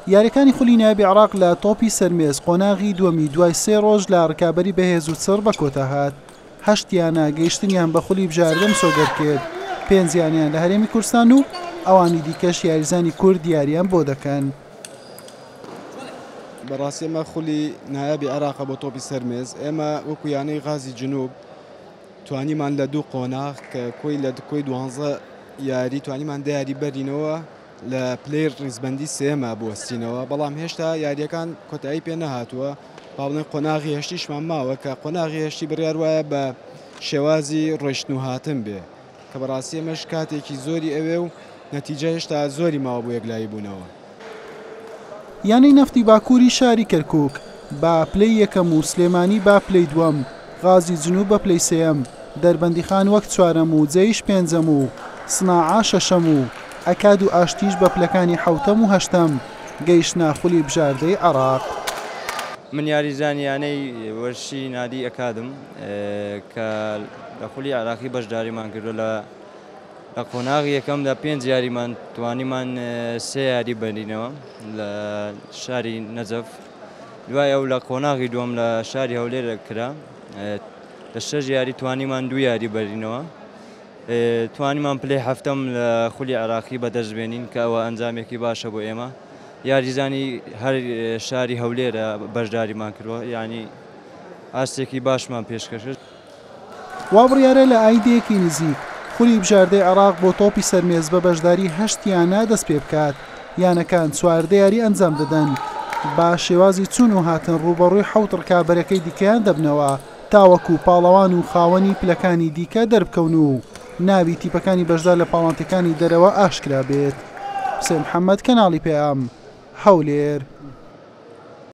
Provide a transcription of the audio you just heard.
یاریەکانی خولی نایبی عێراق لە تۆپی سەرمێز قۆناغی دووەمی دوای 3 ڕۆژ لە ڕکابەری بەهێز و چڕ بە کۆتا هات. 8یانە گەیشتنیان بە خولی بژاردەم سۆگەر کرد، 5یانیان لە هەرێمی کوردستان و ئەوانی دیکەش یاریزانی کورد دیاریان بۆ دەکەن. بەڕاستی ئێمە خولی نایابی عێراقە بۆ تۆپی سەرمێز، ئێمە وەکو یانەی غازی جنوب توانیمان لە 2 قۆناغ کە کۆی لە کۆی 12 یاری توانیمان دیاری بەرینەوە لە پلەی ڕیزبەندی سێمە بوەستینەوە، بەڵام هێشتا یاریەکان کۆتایی پێ نەهاتووە. باڵێن قۆناغی هێشتیشمان ماوە کە قۆناغی هێشتی بڕیار وایە بە شێوازی ڕۆیشتن و هاتن بێ، کە بەڕاستی ئێمەش کاتێکی زۆری ئەوێ و نەتیجە هێشتا زۆری ماوە بۆ یەکلایی بوونەوە. یانەی نەفتی باکووری شاری کەرکووک بە پلەی یەکەم و سلێمانی با پلەی دووەم، غازی جنوب بە پلەی سێەم، دەربەندیخان وەک چوارەم و جەیش پێنجەم و سناعا شەشەم و ئەکاد و ئاشتیش بە پلەکانی حەوتەم و هەشتەم گەیشتنە خولی بژاردەی عێراق. من یاریزانیانەی وەرشی نادی ئەکادم کە لە خولی عێراقی بەشداریمان کردو لە قۆناغی یەکەمدا 5 یاریمان توانیمان 3 یاری بەرینەوە لە شاری نەجەف، دوای ئەو لە قۆناغی دووەم لە شاری هەولێر کرا لە 6 یاری توانیمان 2 یاری بەرینەوە، توانیمان پلەی هەفتەم لە خولی عێراقی بەدەستبێنین کە ئەوە ئەنجامێکی باشە بۆ ئێمە. یاریزانی هەر شاری هەولێرە بەشداریمان کردووە، یعنی ئاستێکی باشمان پێشکەشت. وا بڕیارە لە ئایندەیەکی نزیک خولی بژاردەی عێراق بۆ تۆپی سەرمێز بە بەشداری 8یانە دەست پێ بکات. یانەکان 4 یاری ئەنجام دەدەن با شێوازی چوون و هاتن ڕوبەڕووی 7 ڕکابەرەکەی دیکەیان دەبنەوە تاوەکو پاڵەوان و خاوەنی پلەکانی دیکە دەربکەون و ناوی تیپەکانی بەشدار لە پاڵانتەکانی دەرەوە ئاشکرا بێت. حوسێن محەممەد، کەناڵی پێام، هەولێر.